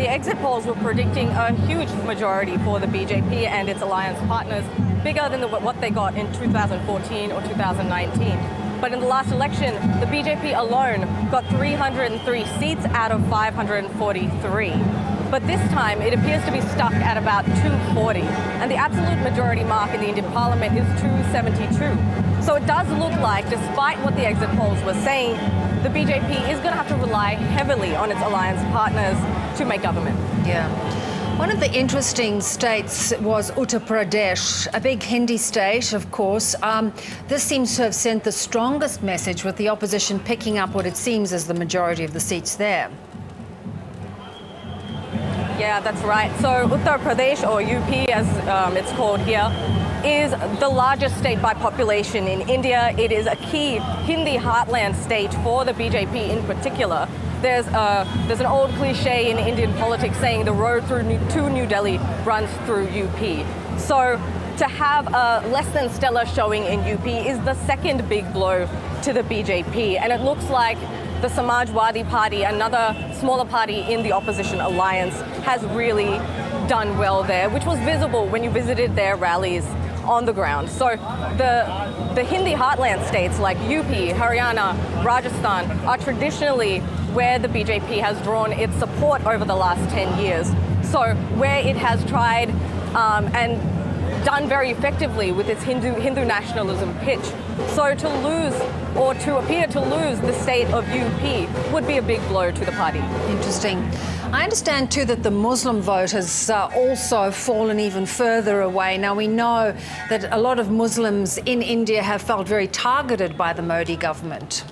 the exit polls were predicting a huge majority for the BJP and its alliance partners, bigger than what they got in 2014 or 2019. But in the last election, the BJP alone got 303 seats out of 543. But this time, it appears to be stuck at about 240. And the absolute majority mark in the Indian parliament is 272. So it does look like, despite what the exit polls were saying, the BJP is going to have to rely heavily on its alliance partners to make government. Yeah. One of the interesting states was Uttar Pradesh, a big Hindi state, of course. This seems to have sent the strongest message, with the opposition picking up what it seems is the majority of the seats there. Yeah, that's right. So Uttar Pradesh, or UP as it's called here, is the largest state by population in India. It is a key Hindi heartland state for the BJP in particular. There's an old cliche in Indian politics saying the road to New Delhi runs through UP. So to have a less than stellar showing in UP is the second big blow to the BJP. And it looks like the Samajwadi Party, another smaller party in the opposition alliance, has really done well there, which was visible when you visited their rallies on the ground. So the Hindi heartland states like UP, Haryana, Rajasthan are traditionally where the BJP has drawn its support over the last 10 years. So where it has tried and done very effectively with its Hindu nationalism pitch. So to lose, or to appear to lose, the state of UP would be a big blow to the party. Interesting. I understand too that the Muslim vote has also fallen even further away. Now, we know that a lot of Muslims in India have felt very targeted by the Modi government.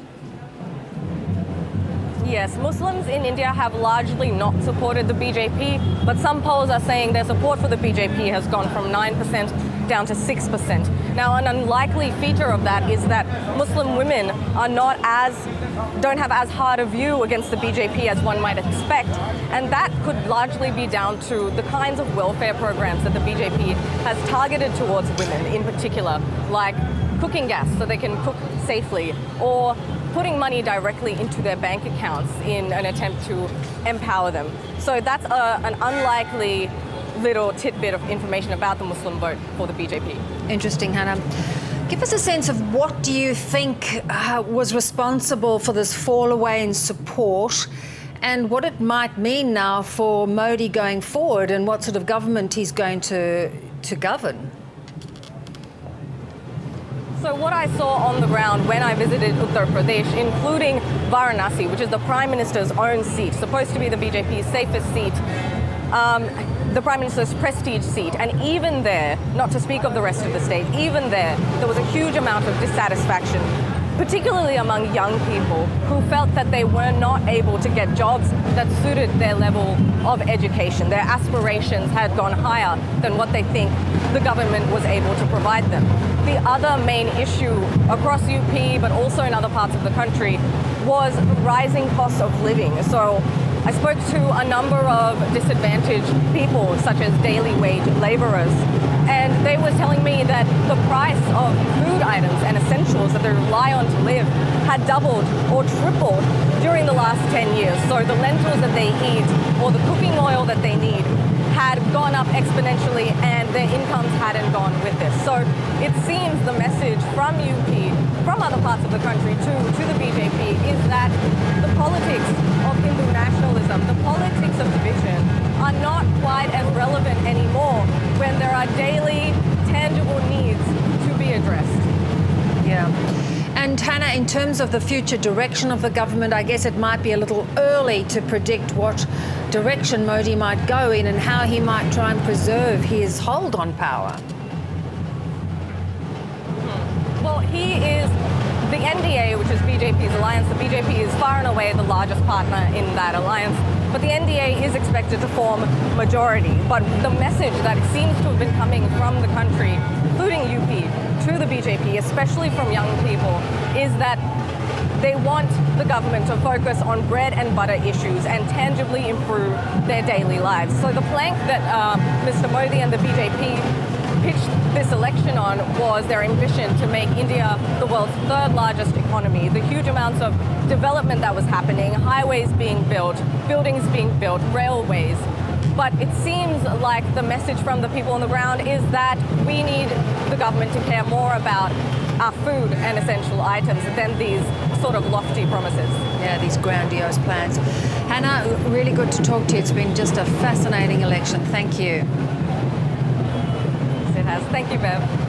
Yes, Muslims in India have largely not supported the BJP, but some polls are saying their support for the BJP has gone from 9% down to 6%. Now, an unlikely feature of that is that Muslim women are don't have as hard a view against the BJP as one might expect, and that could largely be down to the kinds of welfare programs that the BJP has targeted towards women in particular, like cooking gas so they can cook safely, or putting money directly into their bank accounts in an attempt to empower them. So that's an unlikely little tidbit of information about the Muslim vote for the BJP. Interesting, Hannah. Give us a sense of what do you think was responsible for this fall away in support, and what it might mean now for Modi going forward, and what sort of government he's going to govern. So what I saw on the ground when I visited Uttar Pradesh, including Varanasi, which is the Prime Minister's own seat, supposed to be the BJP's safest seat, the Prime Minister's prestige seat, and even there, not to speak of the rest of the state, even there was a huge amount of dissatisfaction, particularly among young people who felt that they were not able to get jobs that suited their level of education. Their aspirations had gone higher than what they think the government was able to provide them. The other main issue across UP, but also in other parts of the country, was rising costs of living. So I spoke to a number of disadvantaged people, such as daily wage laborers, and they were telling me that the price of food items and essentials that they rely on to live had doubled or tripled during the last 10 years. So the lentils that they eat or the cooking oil that they need had gone up exponentially, and their incomes hadn't gone with this. So it seems the message from UP, from other parts of the country to the BJP, is that the politics of Hindu nationalism, the politics of division, are not quite as relevant anymore when there are daily, tangible needs to be addressed. Yeah. And Hannah, in terms of the future direction of the government, I guess it might be a little early to predict what direction Modi might go in and how he might try and preserve his hold on power. Well, he is the NDA, which is BJP's alliance. The BJP is far and away the largest partner in that alliance. But the NDA is expected to form majority. But the message that seems to have been coming from the country, including UP, to the BJP, especially from young people, is that they want the government to focus on bread and butter issues and tangibly improve their daily lives. So the plank that Mr. Modi and the BJP pitched this election on was their ambition to make India the world's third largest economy. The huge amounts of development that was happening, highways being built, buildings being built, railways. But it seems like the message from the people on the ground is that we need the government to care more about our food and essential items than these sort of lofty promises. Yeah, these grandiose plans. Hannah, really good to talk to you. It's been just a fascinating election. Thank you. Yes, it has. Thank you, Bev.